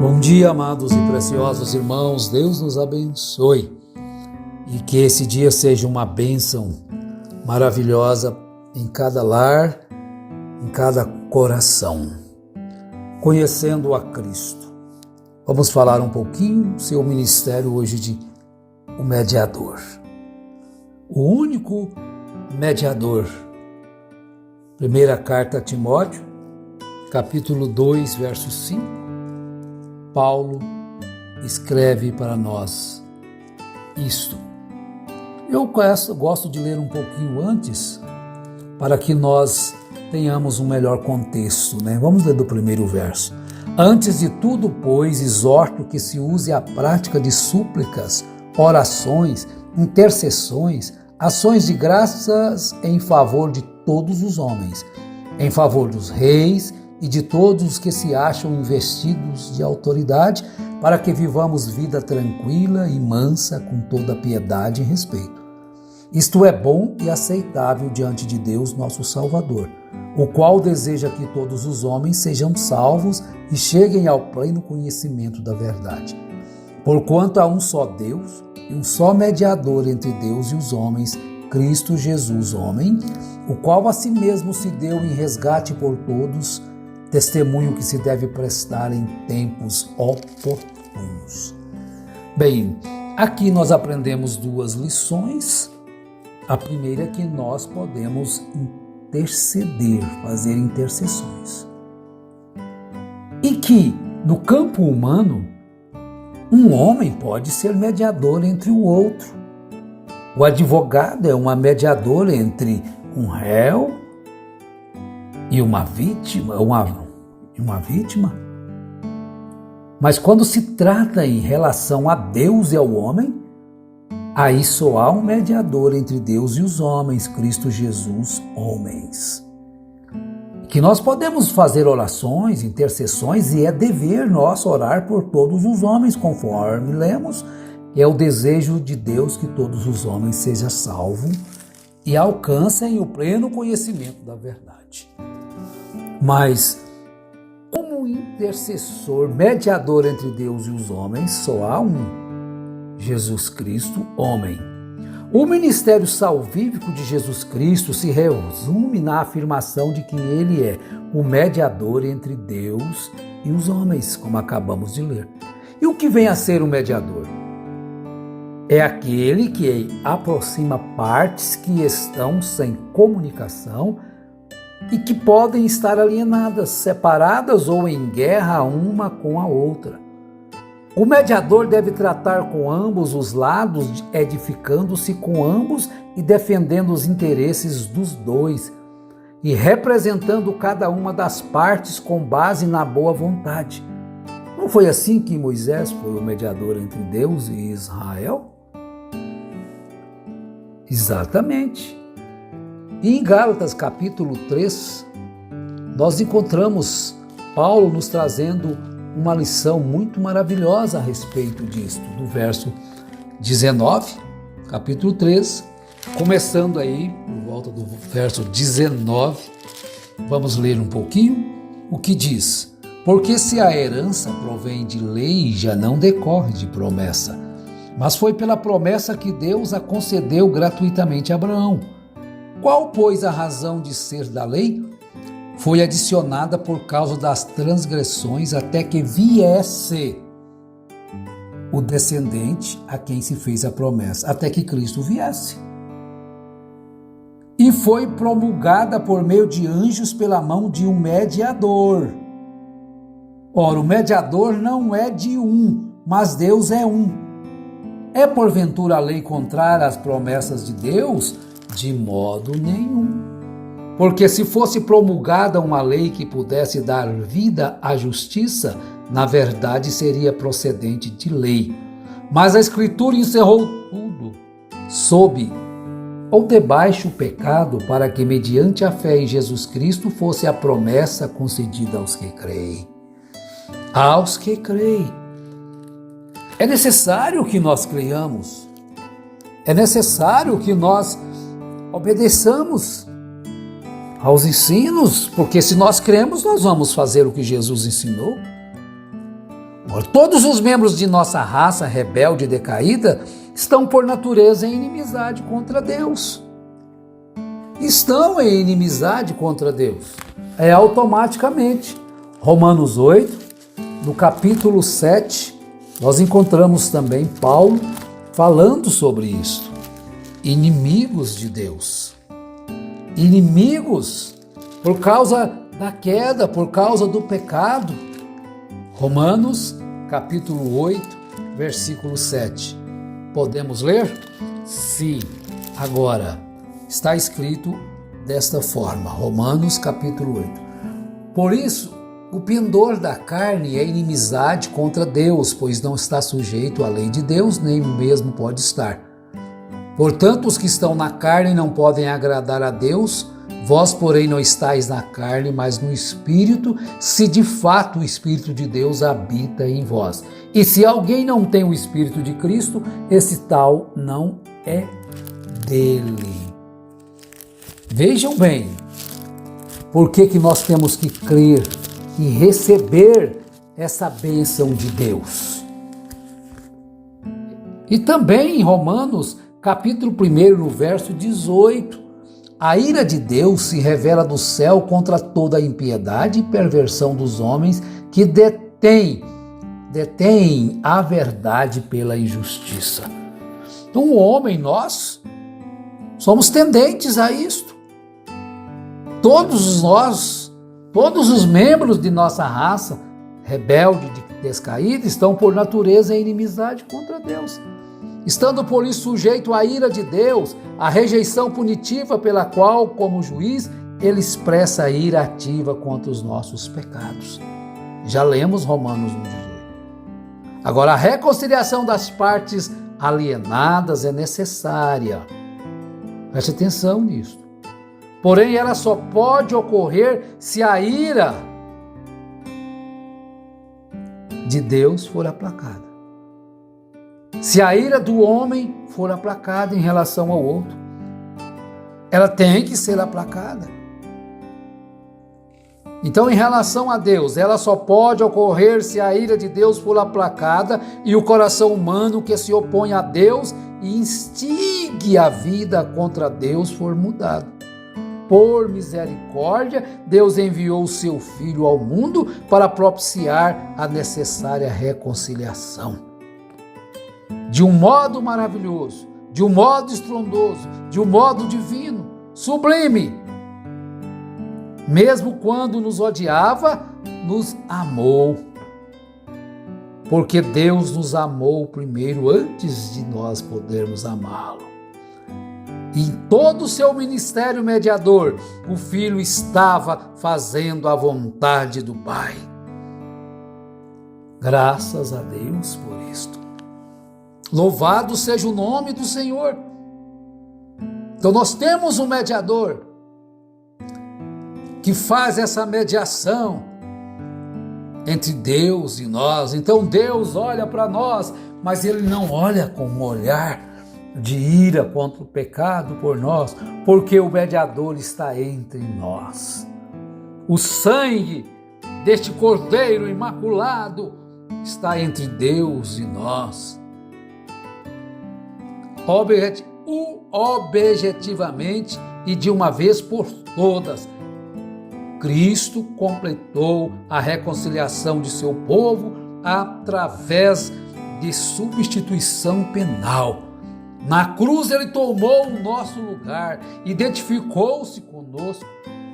Bom dia, amados e preciosos irmãos, Deus nos abençoe e que esse dia seja uma bênção maravilhosa em cada lar, em cada coração, conhecendo a Cristo. Vamos falar um pouquinho seu ministério hoje de o mediador, o único mediador. Primeira carta a Timóteo, capítulo 2, verso 5. Paulo escreve para nós isto. Eu gosto de ler um pouquinho antes, para que nós tenhamos um melhor contexto, né? Vamos ler do primeiro verso. Antes de tudo, pois, exorto que se use a prática de súplicas, orações, intercessões, ações de graças em favor de todos os homens, em favor dos reis e de todos os que se acham investidos de autoridade, para que vivamos vida tranquila e mansa, com toda piedade e respeito. Isto é bom e aceitável diante de Deus, nosso Salvador, o qual deseja que todos os homens sejam salvos e cheguem ao pleno conhecimento da verdade. Porquanto há um só Deus e um só mediador entre Deus e os homens, Cristo Jesus, homem, o qual a si mesmo se deu em resgate por todos, testemunho que se deve prestar em tempos oportunos. Bem, aqui nós aprendemos duas lições. A primeira é que nós podemos interceder, fazer intercessões. E que, no campo humano, um homem pode ser mediador entre o outro. O advogado é uma mediadora entre um réu e uma vítima, Mas quando se trata em relação a Deus e ao homem, aí só há um mediador entre Deus e os homens, Cristo Jesus, homens. Que nós podemos fazer orações, intercessões, e é dever nosso orar por todos os homens, conforme lemos. É o desejo de Deus que todos os homens sejam salvos e alcancem o pleno conhecimento da verdade. Mas, como intercessor, mediador entre Deus e os homens, só há um, Jesus Cristo, homem. O ministério salvífico de Jesus Cristo se resume na afirmação de que ele é o mediador entre Deus e os homens, como acabamos de ler. E o que vem a ser o mediador? É aquele que aproxima partes que estão sem comunicação e que podem estar alienadas, separadas ou em guerra uma com a outra. O mediador deve tratar com ambos os lados, edificando-se com ambos e defendendo os interesses dos dois, e representando cada uma das partes com base na boa vontade. Não foi assim que Moisés foi o mediador entre Deus e Israel? Exatamente. E em Gálatas capítulo 3, nós encontramos Paulo nos trazendo uma lição muito maravilhosa a respeito disto, do verso 19, capítulo 3, começando aí por volta do verso 19, vamos ler um pouquinho o que diz. Porque se a herança provém de lei, já não decorre de promessa, mas foi pela promessa que Deus a concedeu gratuitamente a Abraão. Qual, pois, a razão de ser da lei? Foi adicionada por causa das transgressões até que viesse o descendente a quem se fez a promessa, até que Cristo viesse. E foi promulgada por meio de anjos pela mão de um mediador. Ora, o mediador não é de um, mas Deus é um. É porventura a lei contrária às promessas de Deus? De modo nenhum. Porque se fosse promulgada uma lei que pudesse dar vida à justiça, na verdade seria procedente de lei. Mas a Escritura encerrou tudo sob ou debaixo o pecado, para que mediante a fé em Jesus Cristo fosse a promessa concedida aos que creem. Aos que creem. É necessário que nós creiamos. É necessário que nós obedeçamos aos ensinos, porque se nós cremos, nós vamos fazer o que Jesus ensinou. Todos os membros de nossa raça rebelde e decaída estão por natureza em inimizade contra Deus. Estão em inimizade contra Deus. É automaticamente. Romanos 8, no capítulo 7, nós encontramos também Paulo falando sobre isso. Inimigos de Deus. Inimigos por causa da queda, por causa do pecado. Romanos, capítulo 8, versículo 7. Podemos ler? Sim. Agora, está escrito desta forma, Romanos, capítulo 8. Por isso, o pendor da carne é inimizade contra Deus, pois não está sujeito à lei de Deus, nem mesmo pode estar. Portanto, os que estão na carne não podem agradar a Deus. Vós, porém, não estáis na carne, mas no Espírito, se de fato o Espírito de Deus habita em vós. E se alguém não tem o Espírito de Cristo, esse tal não é dele. Vejam bem, por que nós temos que crer e receber essa bênção de Deus. E também em Romanos, capítulo 1, no verso 18, a ira de Deus se revela do céu contra toda a impiedade e perversão dos homens que detêm a verdade pela injustiça. Então, o homem, nós, somos tendentes a isto. Todos nós, todos os membros de nossa raça, rebelde e descaída, estão por natureza em inimizade contra Deus. Estando por isso sujeito à ira de Deus, à rejeição punitiva pela qual, como juiz, ele expressa a ira ativa contra os nossos pecados. Já lemos Romanos 1,18. Agora, a reconciliação das partes alienadas é necessária. Preste atenção nisso. Porém, ela só pode ocorrer se a ira de Deus for aplacada. Se a ira do homem for aplacada em relação ao outro, ela tem que ser aplacada. Então, em relação a Deus, ela só pode ocorrer se a ira de Deus for aplacada e o coração humano que se opõe a Deus e instigue a vida contra Deus for mudado. Por misericórdia, Deus enviou o seu Filho ao mundo para propiciar a necessária reconciliação. De um modo maravilhoso, de um modo estrondoso, de um modo divino, sublime. Mesmo quando nos odiava, nos amou. Porque Deus nos amou primeiro antes de nós podermos amá-lo. E em todo o seu ministério mediador, o Filho estava fazendo a vontade do Pai. Graças a Deus por isto. Louvado seja o nome do Senhor. Então nós temos um mediador que faz essa mediação entre Deus e nós. Então Deus olha para nós, mas Ele não olha com um olhar de ira contra o pecado por nós, porque o mediador está entre nós. O sangue deste Cordeiro imaculado está entre Deus e nós. Objetivamente e de uma vez por todas, Cristo completou a reconciliação de seu povo através de substituição penal. Na cruz ele tomou o nosso lugar, identificou-se conosco,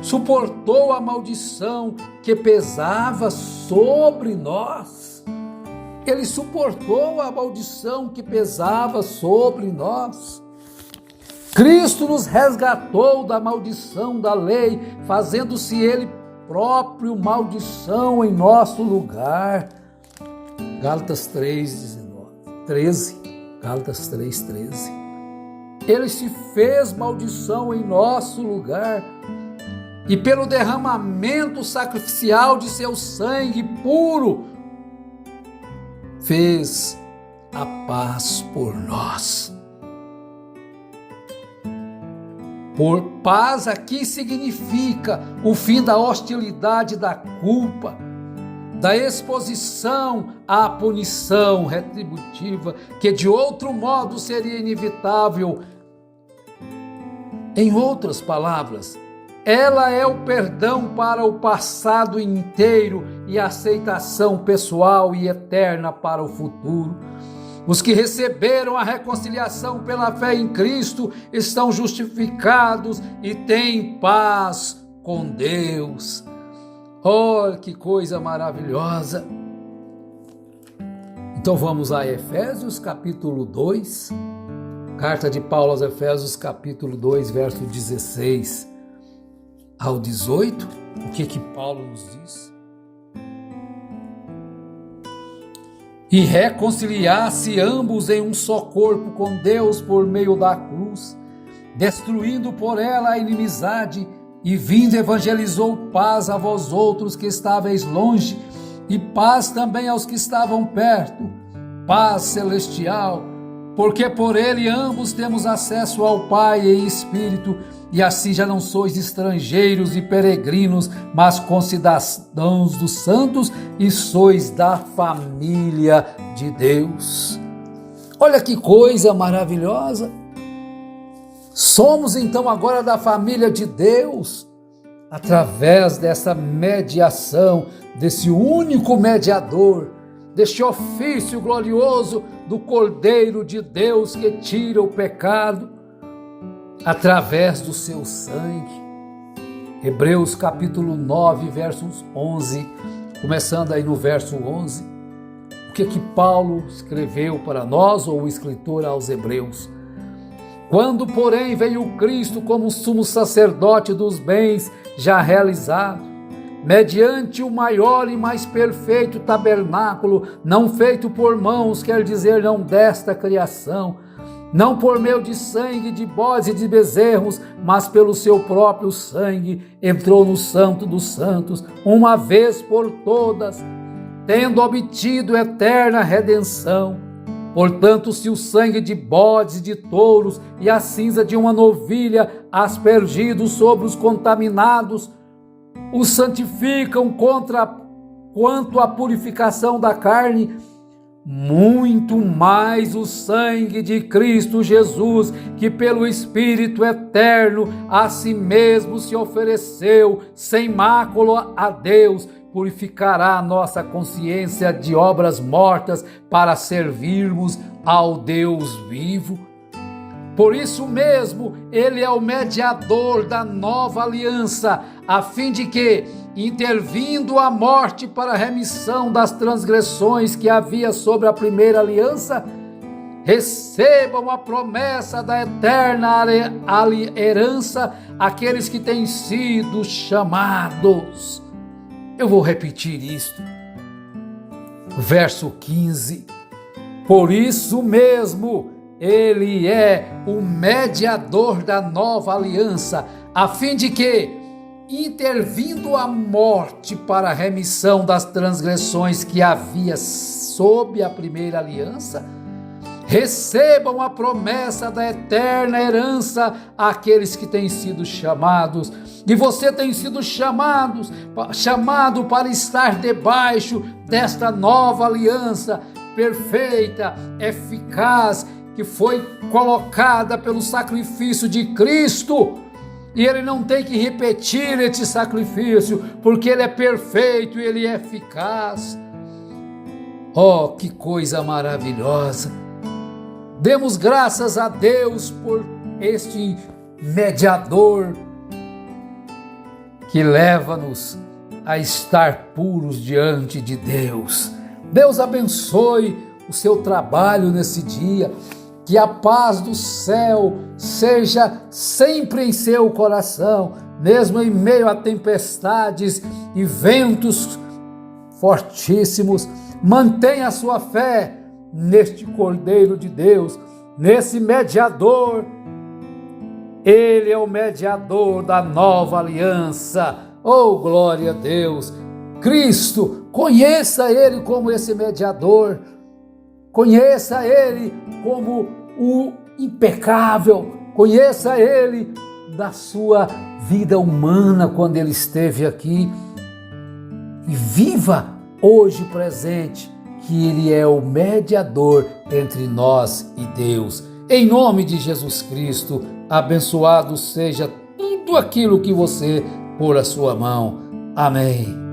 suportou a maldição que pesava sobre nós. Ele suportou a maldição que pesava sobre nós. Cristo nos resgatou da maldição da lei, fazendo-se Ele próprio maldição em nosso lugar. Gálatas 13. Gálatas 3:13. Ele se fez maldição em nosso lugar e pelo derramamento sacrificial de seu sangue puro, fez a paz por nós. Por paz aqui significa o fim da hostilidade, da culpa, da exposição à punição retributiva, que de outro modo seria inevitável. Em outras palavras, ela é o perdão para o passado inteiro e a aceitação pessoal e eterna para o futuro. Os que receberam a reconciliação pela fé em Cristo estão justificados e têm paz com Deus. Olha que coisa maravilhosa! Então vamos a Efésios capítulo 2, carta de Paulo aos Efésios capítulo 2, verso 16 ao 18. O que Paulo nos diz? E reconciliasse ambos em um só corpo com Deus por meio da cruz, destruindo por ela a inimizade, e vindo evangelizou paz a vós outros que estáveis longe, e paz também aos que estavam perto, paz celestial, porque por ele ambos temos acesso ao Pai em Espírito, e assim já não sois estrangeiros e peregrinos, mas concidadãos dos santos, e sois da família de Deus. Olha que coisa maravilhosa! Somos então agora da família de Deus, através dessa mediação, desse único mediador, deste ofício glorioso do Cordeiro de Deus que tira o pecado, através do seu sangue. Hebreus capítulo 9, versos 11, começando aí no verso 11. O que Paulo escreveu para nós, ou o escritor aos Hebreus? Quando, porém, veio Cristo como sumo sacerdote dos bens já realizados, mediante o maior e mais perfeito tabernáculo, não feito por mãos, quer dizer, não desta criação, não por meio de sangue de bodes e de bezerros, mas pelo seu próprio sangue, entrou no Santo dos Santos, uma vez por todas, tendo obtido eterna redenção. Portanto, se o sangue de bodes e de touros e a cinza de uma novilha aspergidos sobre os contaminados os santificam quanto à purificação da carne, muito mais o sangue de Cristo Jesus, que pelo Espírito eterno a si mesmo se ofereceu sem mácula a Deus, purificará a nossa consciência de obras mortas para servirmos ao Deus vivo. Por isso mesmo, ele é o mediador da nova aliança, a fim de que, intervindo a morte para a remissão das transgressões que havia sobre a primeira aliança, recebam a promessa da eterna herança aqueles que têm sido chamados. Eu vou repetir isto. Verso 15. Por isso mesmo, ele é o mediador da nova aliança, a fim de que, intervindo a morte para a remissão das transgressões que havia sob a primeira aliança, recebam a promessa da eterna herança àqueles que têm sido chamados. E você tem sido chamado para estar debaixo desta nova aliança perfeita, eficaz, que foi colocada pelo sacrifício de Cristo. E ele não tem que repetir esse sacrifício, porque ele é perfeito e ele é eficaz. Oh, que coisa maravilhosa! Demos graças a Deus por este mediador que leva-nos a estar puros diante de Deus. Deus abençoe o seu trabalho nesse dia, que a paz do céu seja sempre em seu coração, mesmo em meio a tempestades e ventos fortíssimos. Mantenha a sua fé neste Cordeiro de Deus, nesse mediador. Ele é o mediador da nova aliança. Oh, glória a Deus! Cristo, conheça Ele como esse mediador. Conheça Ele como o impecável. Conheça Ele da sua vida humana quando Ele esteve aqui. E viva hoje presente, que Ele é o mediador entre nós e Deus. Em nome de Jesus Cristo, abençoado seja tudo aquilo que você pôr a sua mão. Amém.